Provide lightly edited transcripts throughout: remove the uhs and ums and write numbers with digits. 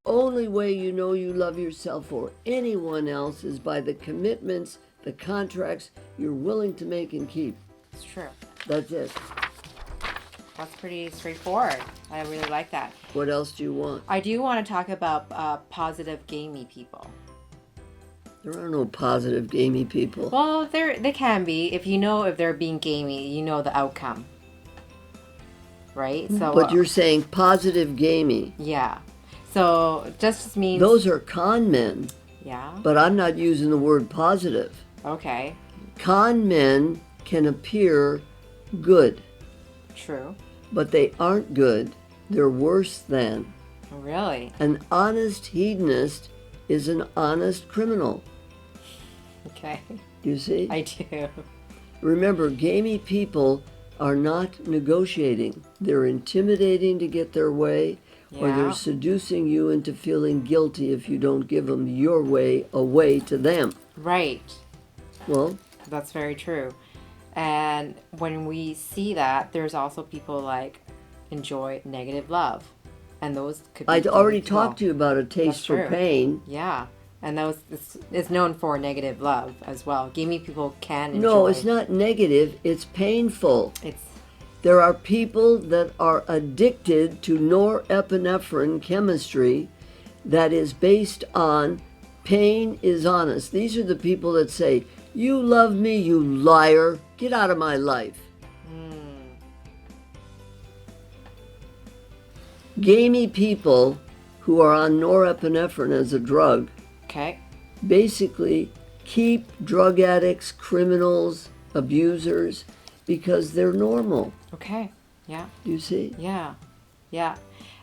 only way you know you love yourself or anyone else is by the commitments, the contracts you're willing to make and keep. It's true. That's it. That's pretty straightforward. I really like that. What else do you want? I do want to talk about positive gamey people. There are no positive gamey people. Well, they can be. If they're being gamey, you know the outcome. Right? So But you're saying positive gamey. yeah. So just means Those are con men. Yeah. But I'm not using the word positive. Okay. Con men can appear good, True. but they aren't good. They're worse than. Really? An honest hedonist is an honest criminal. Okay. You see? I do. Remember, gamey people are not negotiating. They're intimidating to get their way, or they're seducing you into feeling guilty if you don't give them your way away to them. Right. Well, that's very true. And when we see that, there's also people like enjoy negative love. And those could be I'd already talked to you about a taste for pain. Yeah. And it's known for negative love as well. Gamey people can enjoy. No, it's not negative. It's painful. There are people that are addicted to norepinephrine chemistry that is based on pain is honest. These are the people that say, "You love me, you liar. Get out of my life." Gamey people who are on norepinephrine as a drug basically keep drug addicts, criminals, abusers, because they're normal. Okay, yeah. You see? Yeah, yeah.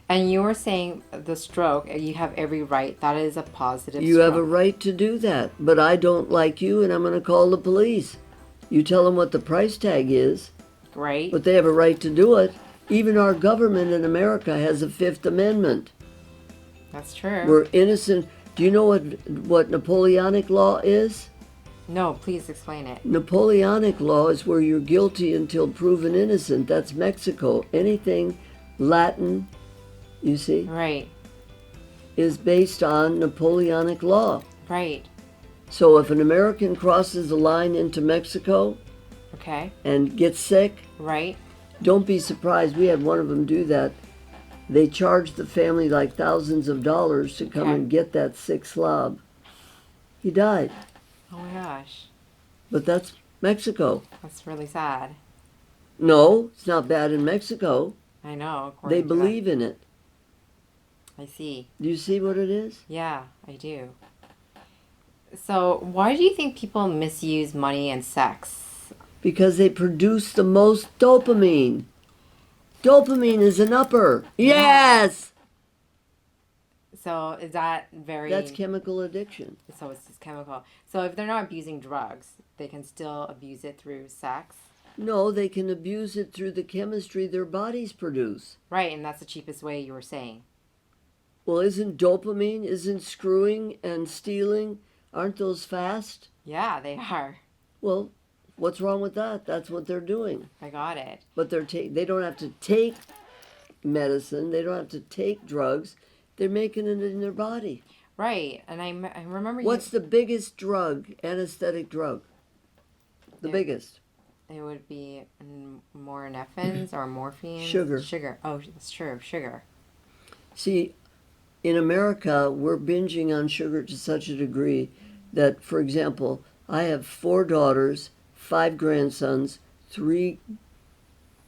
And you're saying the stroke, you have every right. That is a positive You have a right to do that, but I don't like you and I'm going to call the police. You tell them what the price tag is. Right. But they have a right to do it. Even our government in America has a Fifth Amendment. That's true. We're innocent. Do you know what Napoleonic law is? No, please explain it. Napoleonic law is where you're guilty until proven innocent. That's Mexico. Anything Latin, you see? Right. Is based on Napoleonic law. Right. So if an American crosses the line into Mexico and gets sick, right, don't be surprised. We had one of them do that. They charged the family like thousands of dollars to come and get that sick slob. He died. Oh my gosh. But that's Mexico. That's really sad. No, it's not bad in Mexico. I know. They believe in it. I see. Do you see what it is? Yeah, I do. So why do you think people misuse money and sex? Because they produce the most dopamine. Dopamine is an upper. Yes! So is that very... That's chemical addiction. So it's just chemical. So if they're not abusing drugs, they can still abuse it through sex? No, they can abuse it through the chemistry their bodies produce. Right, and that's the cheapest way you were saying. Well, isn't screwing and stealing, aren't those fast? Yeah, they are. Well, what's wrong with that? That's what they're doing. I got it. But they don't have to take medicine. They don't have to take drugs. They're making it in their body. Right, and I remember What's the biggest drug, anesthetic drug? The biggest? It would be norepinephrine or morphine. Sugar. Sugar. Oh, that's true. Sugar. See, in America, we're binging on sugar to such a degree that, for example, I have 4 daughters, 5 grandsons, 3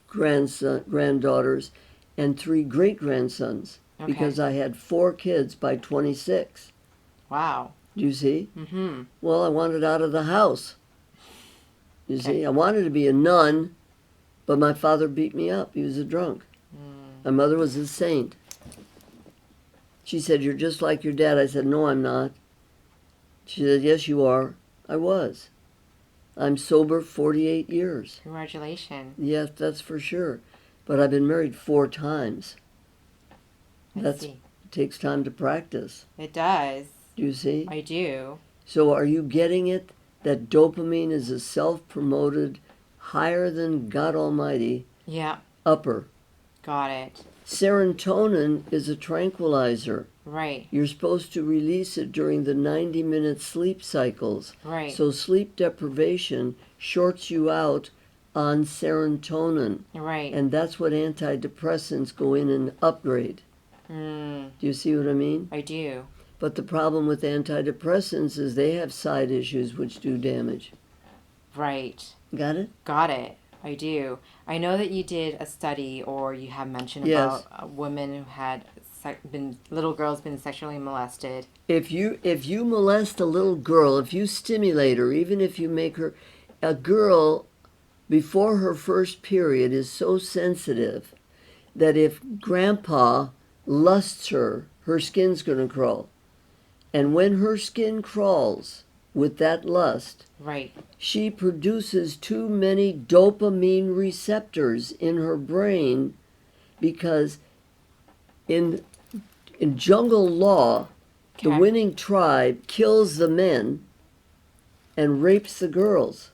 granddaughters, and 3 great-grandsons. Okay. Because I had 4 kids by 26. Wow. Do you see? Mm-hmm. Well, I wanted out of the house. You see? I wanted to be a nun, but my father beat me up. He was a drunk. My mother was a saint. She said, "You're just like your dad." I said, "No, I'm not." She said, "Yes, you are." I was. I'm sober 48 years. Congratulations. Yes, that's for sure. But I've been married 4 times. It takes time to practice. It does. Do you see? I do. So are you getting it that dopamine is a self-promoted, higher than God Almighty upper? Got it. Serotonin is a tranquilizer. Right. You're supposed to release it during the 90-minute sleep cycles. Right. So sleep deprivation shorts you out on serotonin. Right. And that's what antidepressants go in and upgrade. Mm, Do you see what I mean? I do. But the problem with antidepressants is they have side issues which do damage. Right. Got it? Got it. I do. I know that you did a study, or you have mentioned Yes. about women who had little girls been sexually molested. If you molest a little girl, if you stimulate her, even if you make her, a girl before her first period is so sensitive that if grandpa lusts her, her skin's going to crawl. And when her skin crawls with that lust, Right. she produces too many dopamine receptors in her brain because in jungle law, the Okay. winning tribe kills the men and rapes the girls.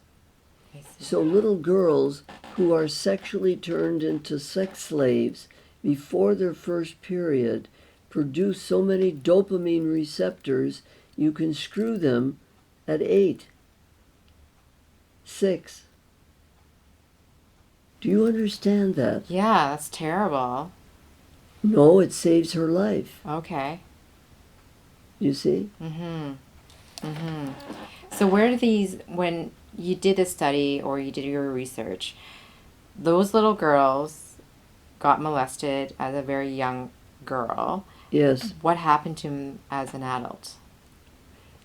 I see. So little girls who are sexually turned into sex slaves before their first period produce so many dopamine receptors you can screw them at 8, 6. Do you understand that? Yeah, that's terrible. No, it saves her life. Okay. You see? Mm-hmm. Mm-hmm. So where do these, when you did this study or you did your research, those little girls got molested as a very young girl. Yes. What happened to them as an adult?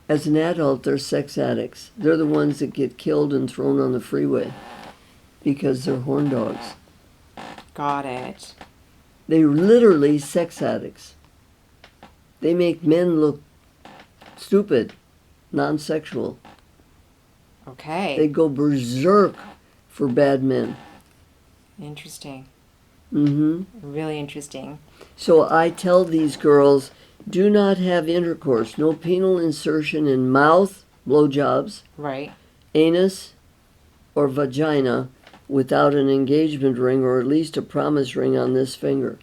As an adult, they're sex addicts. They're the ones that get killed and thrown on the freeway because they're horn dogs. Got it. They're literally sex addicts. They make men look stupid, non-sexual. Okay. They go berserk for bad men. Interesting. Mm-hmm. Really interesting. So I tell these girls, do not have intercourse. No penile insertion in mouth, blowjobs, Right. anus, or vagina without an engagement ring or at least a promise ring on this finger.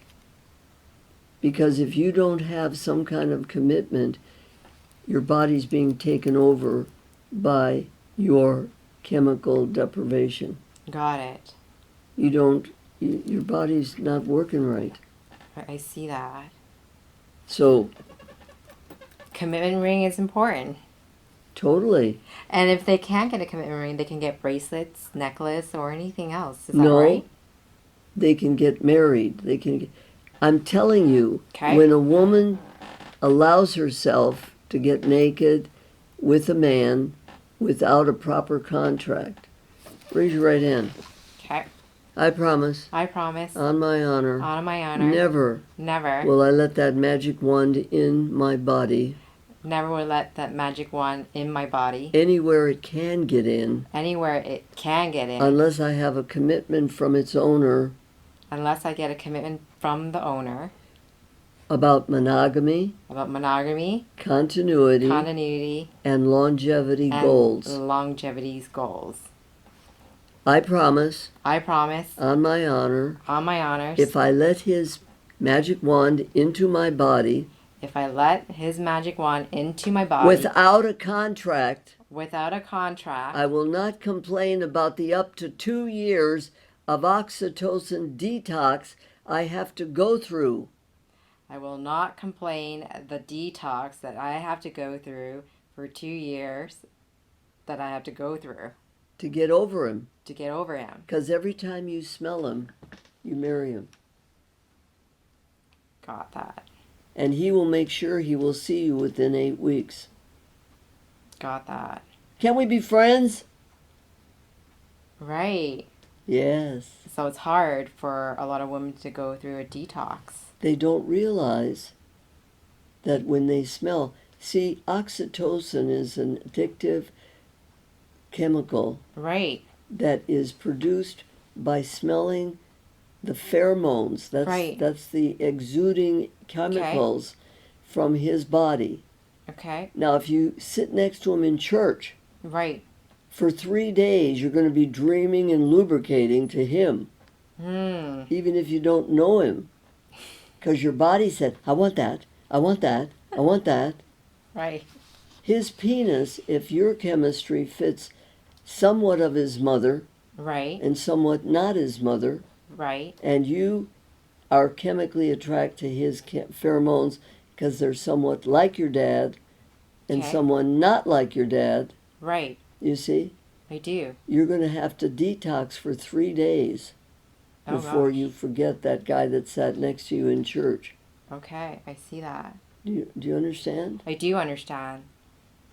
Because if you don't have some kind of commitment, your body's being taken over by your chemical deprivation. Got it. Your body's not working right. I see that. So, Commitment ring is important. totally. And if they can't get a commitment ring, they can get bracelets, necklace, or anything else. Is that No, right? they can get married. I'm telling you, Okay. when a woman allows herself to get naked with a man without a proper contract, raise your right hand. Okay. I promise, I promise. on my honor, On my honor. never Never. will I let that magic wand in my body, Never will let that magic wand in my body. anywhere it can get in, Anywhere it can get in. unless I have a commitment from its owner Unless I get a commitment from the owner about monogamy, about monogamy, continuity, continuity, and longevity and goals. longevity's goals. I promise, I promise, on my honor, on my honors, if I let his magic wand into my body if I let his magic wand into my body without a contract, without a contract, I will not complain about the up to 2 years of oxytocin detox I have to go through. I will not complain the detox that I have to go through for 2 years that I have to go through To get over him. to get over him. Because every time you smell him, you marry him. Got that. And he will make sure he will see you within 8 weeks. Got that. Can we be friends? Right. Yes. So it's hard for a lot of women to go through a detox. They don't realize that when they smell, see, oxytocin is an addictive chemical Right. that is produced by smelling the pheromones. Right. That's the exuding chemicals from his body. Okay. Now, if you sit next to him in church Right. for 3 days, you're going to be dreaming and lubricating to him, Hmm. even if you don't know him. Because your body said, I want that, I want that, I want that. Right. His penis, if your chemistry fits somewhat of his mother Right. and somewhat not his mother, Right. and you are chemically attracted to his pheromones because they're somewhat like your dad and Okay. someone not like your dad, Right. you see, I do. you're going to have to detox for 3 days Oh, before gosh. you forget that guy that sat next to you in church. Okay, I see that. Do you understand? I do understand.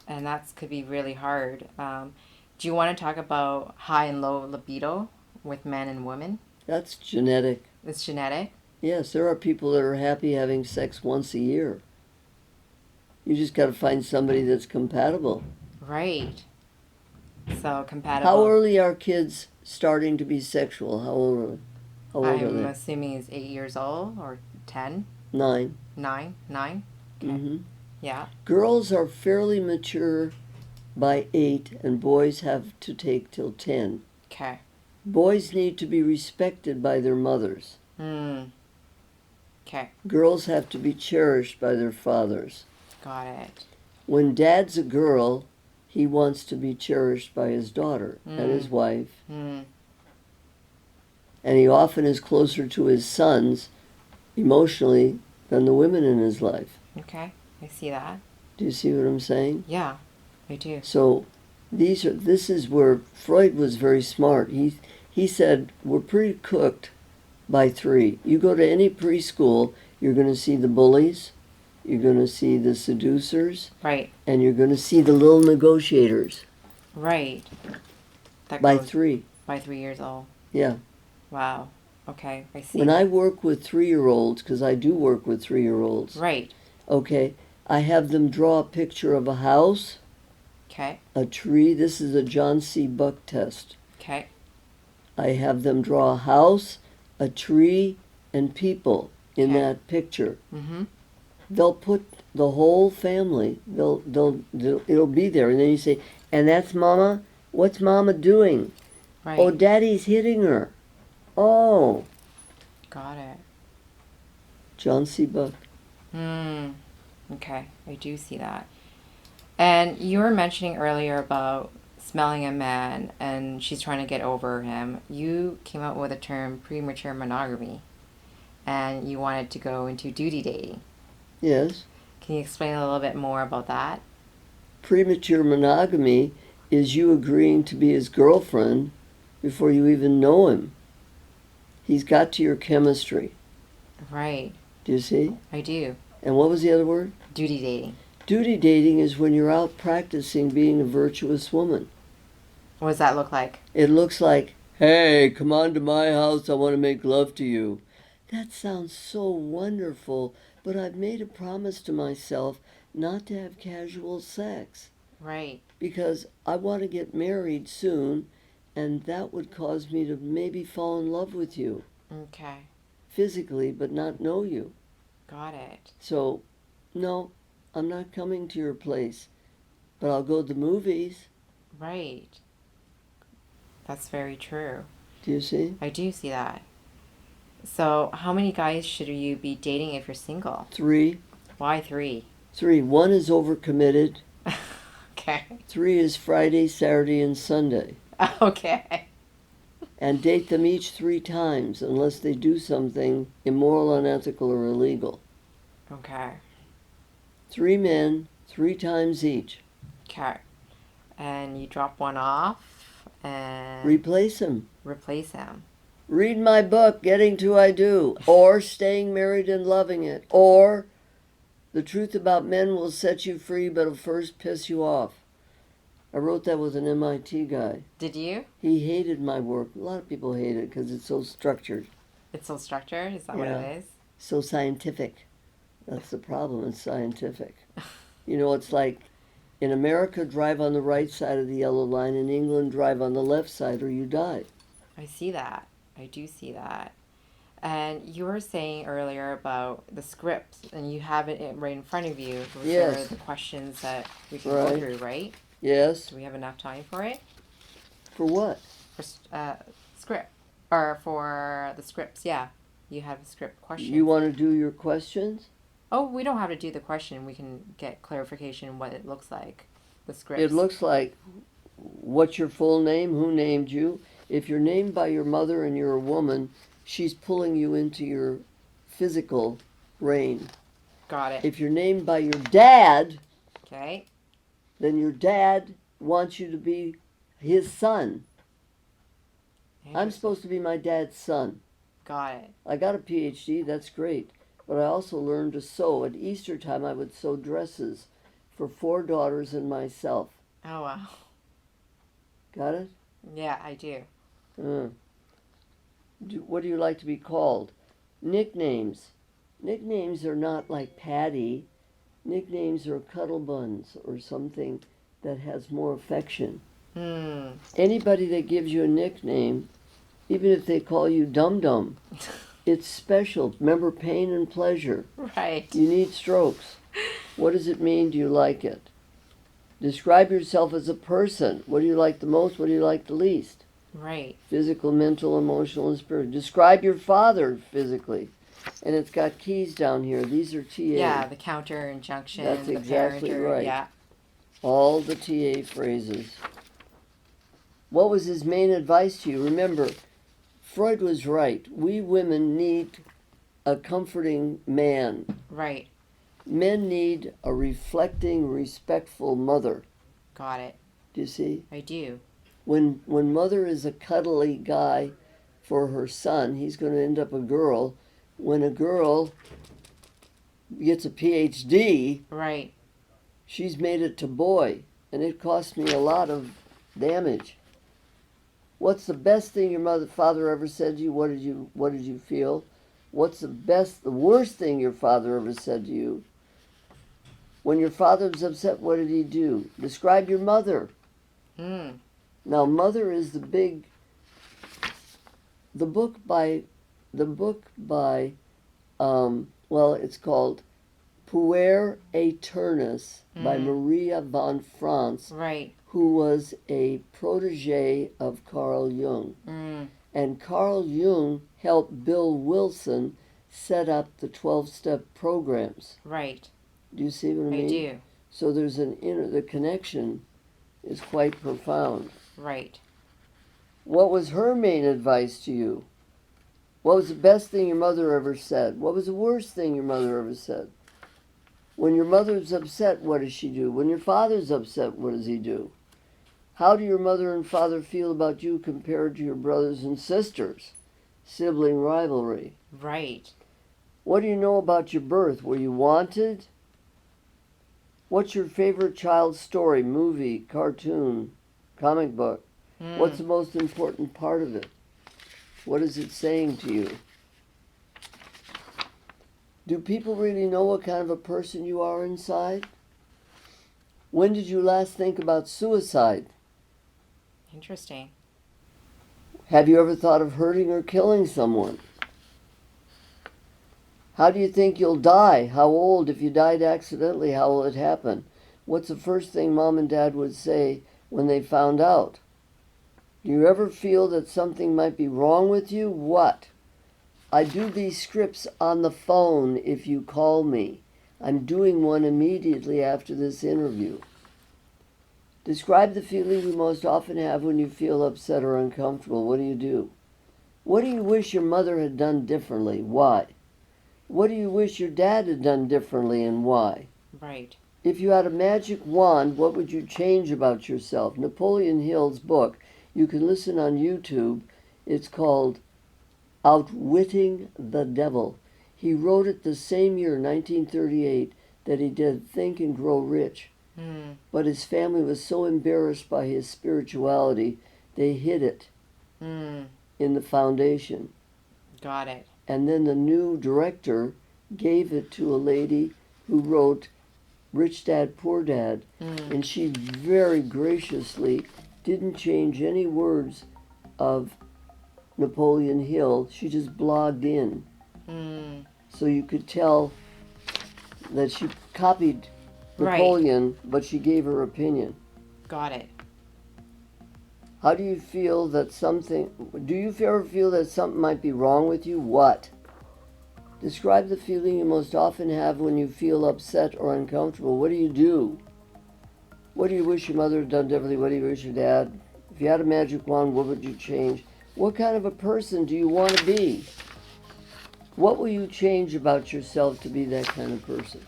And that could be really hard. Do you want to talk about high and low libido with men and women? That's genetic. It's genetic? Yes, there are people that are happy having sex once a year. You just got to find somebody that's compatible. Right. So compatible. How early are kids starting to be sexual? How old are I'm they? assuming he's 8 years old or 10? 9. 9? 9? Okay. Mm-hmm. Yeah. Girls are fairly mature by 8, and boys have to take till 10. Okay. Boys need to be respected by their mothers. Okay. Girls have to be cherished by their fathers. Got it. When dad's a girl, he wants to be cherished by his daughter and his wife. And he often is closer to his sons emotionally than the women in his life. Okay. I see that. Do you see what I'm saying? Yeah, I do. So this is where Freud was very smart. He said we're pretty cooked by 3. You go to any preschool, you're going to see the bullies, you're going to see the seducers, Right. and you're going to see the little negotiators. Right. That By goes 3. by 3 years old. Yeah. Wow. Okay, I see. When I work with 3-year-olds, because I do work with 3-year-olds. Right. Okay, I have them draw a picture of a house, Okay. a tree. This is a John C. Buck test. Okay. I have them draw a house, a tree, and people in Okay. that picture. Mm-hmm. They'll put the whole family. It'll be there, and then you say, "And that's Mama. What's Mama doing? Right. Oh, Daddy's hitting her. Oh." Got it. John C. Buck. Okay, I do see that. And you were mentioning earlier about smelling a man and she's trying to get over him. You came up with a term, premature monogamy, and you wanted to go into duty dating. Yes. Can you explain a little bit more about that? Premature monogamy is you agreeing to be his girlfriend before you even know him. He's got to your chemistry. Right. Do you see? I do. And what was the other word? Duty dating. Duty dating is when you're out practicing being a virtuous woman. What does that look like? It looks like, "Hey, come on to my house, I want to make love to you." That sounds so wonderful, but I've made a promise to myself not to have casual sex. Right. Because I want to get married soon, and that would cause me to maybe fall in love with you. Okay. Physically, but not know you. Got it. So, no, I'm not coming to your place, but I'll go to the movies. Right. That's very true. Do you see? I do see that. So, how many guys should you be dating if you're single? 3. Why 3? 3. 1 is overcommitted. Okay. 3 is Friday, Saturday, and Sunday. Okay. And date them each 3 times unless they do something immoral, unethical, or illegal. Okay. 3 men, 3 times each. Okay. And you drop one off and Replace him. replace him. Read my book, Getting to I Do, or Staying Married and Loving It, or The Truth About Men Will Set You Free But It'll First Piss You Off. I wrote that with an MIT guy. Did you? He hated my work. A lot of people hate it because it's so structured, It's so structured? Is that what Yeah. it is? so scientific. That's the problem, it's scientific. You know, it's like in America, drive on the right side of the yellow line. In England, drive on the left side or you die. I see that. I do see that. And you were saying earlier about the script, and you have it right in front of you. Those Yes. are the questions that we can Right. go through, right? Yes? Do we have enough time for it? For what? For script. Or for the scripts, yeah. You have script questions. You want to do your questions? Oh, we don't have to do the question. We can get clarification what it looks like. The scripts. It looks like, what's your full name? Who named you? If you're named by your mother and you're a woman, she's pulling you into your physical reign. Got it. If you're named by your dad, Okay. then your dad wants you to be his son. I'm supposed to be my dad's son. Got it. I got a PhD, that's great. But I also learned to sew. At Easter time, I would sew dresses for 4 daughters and myself. Oh, wow. Got it? Yeah, I do. What do you like to be called? Nicknames. Nicknames are not like Patty. Nicknames are cuddle buns or something that has more affection. Anybody that gives you a nickname, even if they call you Dum Dum, it's special. Remember pain and pleasure. Right. You need strokes. What does it mean? Do you like it? Describe yourself as a person. What do you like the most? What do you like the least? Right. Physical, mental, emotional, and spiritual. Describe your father physically. And it's got keys down here. These are TA. Yeah, the counter, injunction, That's the exactly parenter. right. Yeah. All the TA phrases. What was his main advice to you? Remember, Freud was right. We women need a comforting man. Right. Men need a reflecting, respectful mother. Got it. Do you see? I do. When mother is a cuddly guy for her son, he's going to end up a girl. When a girl gets a PhD, Right. she's made it to boy, and it cost me a lot of damage. What's the best thing your father ever said to you? What did you feel? What's the worst thing your father ever said to you? When your father was upset, what did he do? Describe your mother. Now, mother is the book by, it's called Puer Aeternus by Maria von Franz, Right. who was a protege of Carl Jung. And Carl Jung helped Bill Wilson set up the 12-step programs. Right. Do you see what I mean? I do. So there's the connection is quite profound. Right. What was her main advice to you? What was the best thing your mother ever said? What was the worst thing your mother ever said? When your mother's upset, what does she do? When your father's upset, what does he do? How do your mother and father feel about you compared to your brothers and sisters? Sibling rivalry. Right. What do you know about your birth? Were you wanted? What's your favorite child's story, movie, cartoon, comic book? What's the most important part of it? What is it saying to you? Do people really know what kind of a person you are inside? When did you last think about suicide? Interesting. Have you ever thought of hurting or killing someone? How do you think you'll die? How old? If you died accidentally, how will it happen? What's the first thing mom and dad would say when they found out? Do you ever feel that something might be wrong with you? What? I do these scripts on the phone if you call me. I'm doing one immediately after this interview. Describe the feeling you most often have when you feel upset or uncomfortable. What do you do? What do you wish your mother had done differently? Why? What do you wish your dad had done differently and why? Right. If you had a magic wand, what would you change about yourself? Napoleon Hill's book, you can listen on YouTube. It's called Outwitting the Devil. He wrote it the same year, 1938, that he did Think and Grow Rich. But his family was so embarrassed by his spirituality, they hid it in the foundation. Got it. And then the new director gave it to a lady who wrote Rich Dad, Poor Dad, and she very graciously didn't change any words of Napoleon Hill. She just blogged in. So you could tell that she copied Napoleon, but she gave her opinion. Got it. How do you feel that do you ever feel that something might be wrong with you? What? Describe the feeling you most often have when you feel upset or uncomfortable. What do you do? What do you wish your mother had done differently? What do you wish your dad? If you had a magic wand, what would you change? What kind of a person do you want to be? What will you change about yourself to be that kind of person?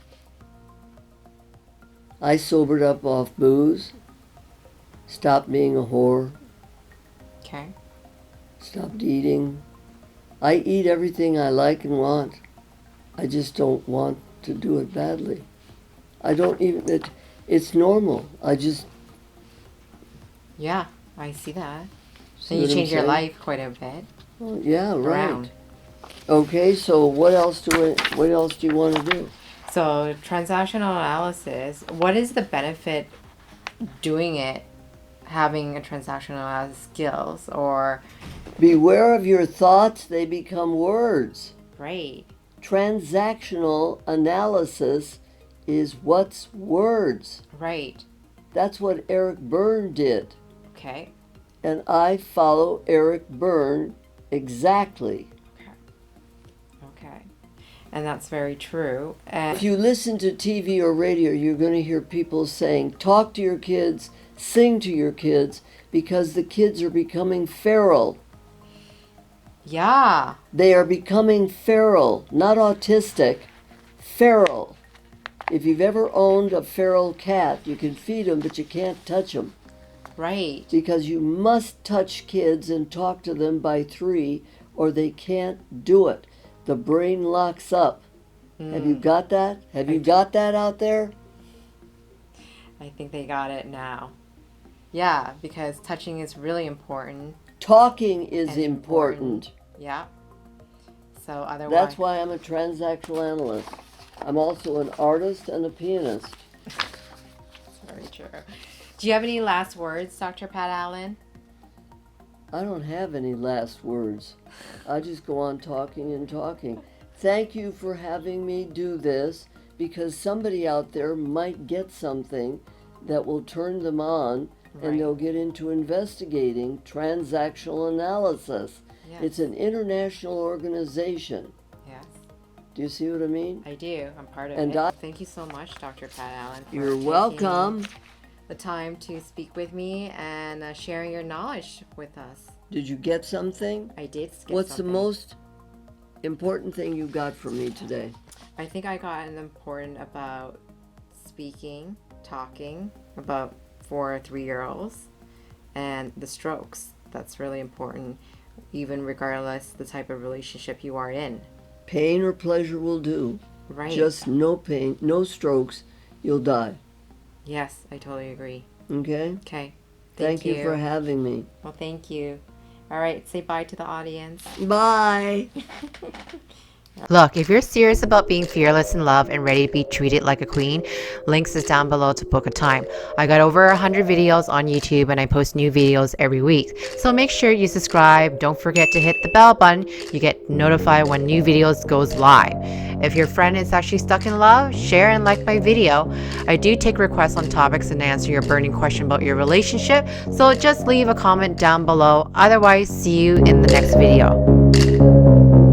I sobered up off booze, stopped being a whore, Okay. stopped eating. I eat everything I like and want. I just don't want to do it badly. I don't even, it's normal. I just... Yeah, I see that. See And you what I'm change your saying? life quite a bit. Oh, yeah, right. Around. Okay, so what else do you want to do? So transactional analysis, what is the benefit doing it, having a transactional skills or... Beware of your thoughts, they become words. Right. Transactional analysis is what's words. Right. That's what Eric Berne did. Okay. And I follow Eric Berne exactly. Okay. And that's very true. And If you listen to TV or radio, you're going to hear people saying, talk to your kids, sing to your kids, because the kids are becoming feral. yeah. They are becoming feral, not autistic, feral. If you've ever owned a feral cat, you can feed them, but you can't touch them. Right. Because you must touch kids and talk to them by 3, or they can't do it. The brain locks up. Have you got that? Have you got that out there? I think they got it now. Yeah, because touching is really important. Talking is And important. Yeah. So otherwise... That's why I'm a transactional analyst. I'm also an artist and a pianist. Very true. Do you have any last words, Dr. Pat Allen? I don't have any last words. I just go on talking and talking. Thank you for having me do this, because somebody out there might get something that will turn them on, Right. and they'll get into investigating transactional analysis. Yes. It's an international organization. Yes, Do you see what I mean? I do. I'm part of And it. I- Thank you so much, Dr. Pat Allen. For You're taking welcome. the time to speak with me and sharing your knowledge with us. Did you get something? I did skip What's something. the most important thing you got from me today? I think I got an important about speaking, talking about 4 or 3-year-olds and the strokes. That's really important, even regardless the type of relationship you are in. Pain or pleasure will do. Right. Just no pain, no strokes, you'll die. Yes, I totally agree. Okay? Okay. Thank you for having me. Well, thank you. All right, say bye to the audience. Bye. Look, if you're serious about being fearless in love and ready to be treated like a queen, links is down below to book a time. I got over 100 videos on YouTube and I post new videos every week. So make sure you subscribe. Don't forget to hit the bell button. You get notified when new videos goes live. If your friend is actually stuck in love, share and like my video. I do take requests on topics and answer your burning question about your relationship. So just leave a comment down below. Otherwise, see you in the next video.